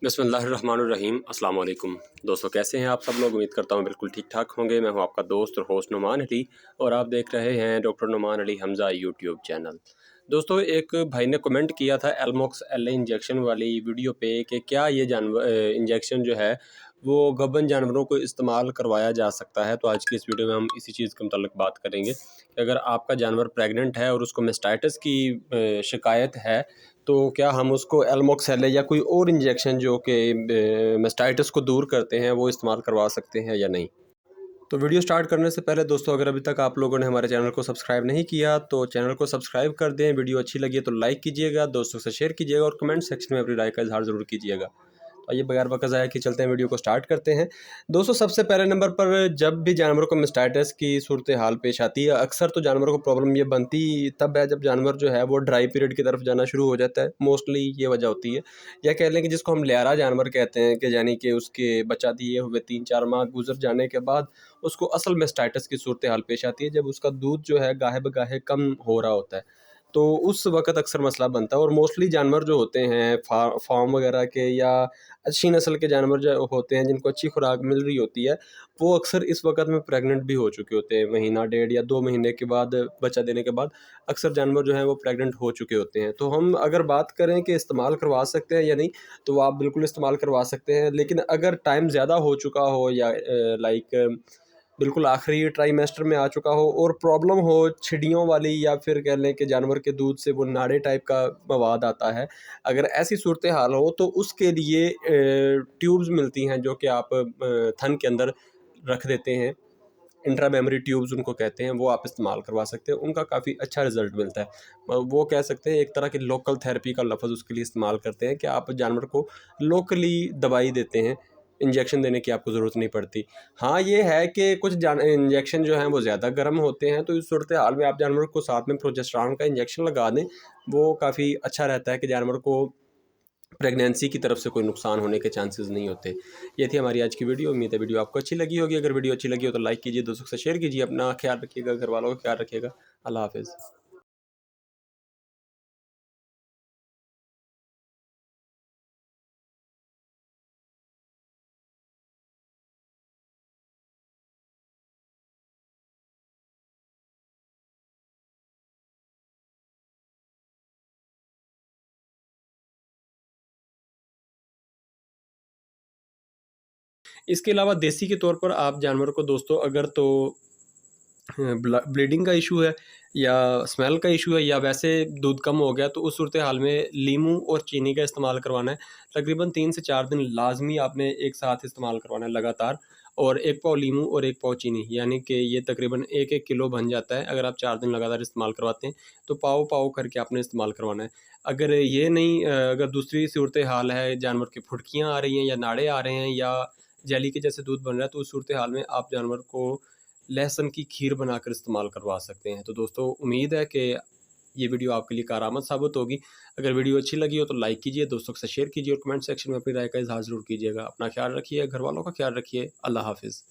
बिस्मिल्लाहिर्रहमानिर्रहीम। अस्सलाम वालेकुम दोस्तों, कैसे हैं आप सब लोग। उम्मीद करता हूँ बिल्कुल ठीक ठाक होंगे। मैं हूँ आपका दोस्त और होस्ट नुमान अली और आप देख रहे हैं doctor Numan Ali Hamza YouTube channel. दोस्तों, एक भाई ने कमेंट किया था एलमॉक्स एल इंजेक्शन वाली वीडियो पे कि क्या ये जानवर इंजेक्शन जो है वो गबन जानवरों को इस्तेमाल करवाया जा सकता है। तो आज की इस वीडियो में हम इसी चीज़ के मुताल्लिक बात करेंगे कि अगर आपका जानवर प्रेग्नेंट है और उसको मेस्टाइटिस की शिकायत है तो क्या हम उसको एलमॉक्सेल या कोई और इंजेक्शन जो कि मेस्टाइटिस को दूर करते हैं वो इस्तेमाल करवा सकते हैं या नहीं। तो वीडियो स्टार्ट करने से पहले दोस्तों, अगर अभी तक आप लोगों ने हमारे चैनल को सब्सक्राइब नहीं किया तो चैनल को सब्सक्राइब कर दें। वीडियो अच्छी लगी है तो लाइक कीजिएगा, दोस्तों से शेयर कीजिएगा और कमेंट सेक्शन में अपनी राय का इजहार ज़रूर कीजिएगा। तो ये बगैर वक्त ज़ाया कि चलते हैं, वीडियो को स्टार्ट करते हैं। दोस्तों, सबसे पहले नंबर पर जब भी जानवरों को मेस्टाइटिस की सूरत हाल पेश आती है, अक्सर तो जानवरों को प्रॉब्लम ये बनती तब है जब जानवर जो है वो ड्राई पीरियड की तरफ जाना शुरू हो जाता है। मोस्टली ये वजह होती है, या कह लें कि जिसको हम लियारा जानवर कहते हैं, कि यानी कि उसके बच्चा दिए हुए 3-4 माह गुजर जाने के बाद उसको असल मेस्टाइटिस की सूरत हाल पेश आती है, जब उसका दूध जो है गाहे बगाहे कम हो रहा होता है। तो उस वक़्त अक्सर मसला बनता है और मोस्टली जानवर जो होते हैं फार्म वगैरह के या अच्छी नस्ल के जानवर जो होते हैं जिनको अच्छी खुराक मिल रही होती है, वो अक्सर इस वक़्त में प्रेग्नेंट भी हो चुके होते हैं। महीना डेढ़ या 2 महीने के बाद बच्चा देने के बाद अक्सर जानवर जो हैं वो प्रेग्नेंट हो चुके होते हैं। तो हम अगर बात करें कि इस्तेमाल करवा सकते हैं या नहीं, तो आप बिल्कुल इस्तेमाल करवा सकते हैं। लेकिन अगर टाइम ज़्यादा हो चुका हो या बिल्कुल आखिरी ट्राइमेस्टर में आ चुका हो और प्रॉब्लम हो छिड़ियों वाली, या फिर कह लें कि जानवर के दूध से वो नाड़े टाइप का मवाद आता है, अगर ऐसी सूरत हाल हो तो उसके लिए ट्यूब्स मिलती हैं जो कि आप थन के अंदर रख देते हैं। इंट्रा मेमोरी ट्यूब्स उनको कहते हैं, वो आप इस्तेमाल करवा सकते हैं। उनका काफ़ी अच्छा रिजल्ट मिलता है। वो कह सकते हैं एक तरह की लोकल थेरेपी का लफ्ज़ उसके लिए इस्तेमाल करते हैं कि आप जानवर को लोकली दवाई देते हैं, इंजेक्शन देने की आपको ज़रूरत नहीं पड़ती। हाँ, ये है कि कुछ इंजेक्शन जो हैं वो ज़्यादा गर्म होते हैं, तो इस सूरत हाल में आप जानवर को साथ में प्रोजेस्टेरॉन का इंजेक्शन लगा दें, वो काफ़ी अच्छा रहता है कि जानवर को प्रेगनेंसी की तरफ से कोई नुकसान होने के चांसेस नहीं होते। ये थी हमारी आज की वीडियो। उम्मीद है वीडियो आपको अच्छी लगी होगी। अगर वीडियो अच्छी लगी हो तो लाइक कीजिए, दोस्तों से शेयर कीजिए। अपना ख्याल रखिएगा, घर वालों का ख्याल रखिएगा। अल्लाह हाफ़िज़। इसके अलावा देसी के तौर पर आप जानवर को दोस्तों, अगर तो ब्लीडिंग का इशू है या स्मेल का इशू है या वैसे दूध कम हो गया, तो उस सूरत हाल में लीमू और चीनी का इस्तेमाल करवाना है। तकरीबन 3 से 4 दिन लाजमी आपने एक साथ इस्तेमाल करवाना है लगातार, और 1 पाव लीमू और 1 पाव चीनी, यानी कि ये तकरीबन 1-1 किलो बन जाता है। अगर आप 4 दिन लगातार इस्तेमाल करवाते हैं तो पाव-पाव करके आपने इस्तेमाल करवाना है। अगर ये नहीं अगर दूसरी सूरत हाल है, जानवर की फुड़कियाँ आ रही हैं या नाड़े आ रहे हैं या जेली के जैसे दूध बन रहा है, तो उस सूरत हाल में आप जानवर को लहसुन की खीर बनाकर इस्तेमाल करवा सकते हैं। तो दोस्तों, उम्मीद है कि ये वीडियो आपके लिए कारआमद साबित होगी। अगर वीडियो अच्छी लगी हो तो लाइक कीजिए, दोस्तों के साथ शेयर कीजिए और कमेंट सेक्शन में अपनी राय का इज़हार ज़रूर कीजिएगा। अपना ख्याल रखिए, घर वालों का ख्याल रखिए। अल्लाह हाफ़िज़।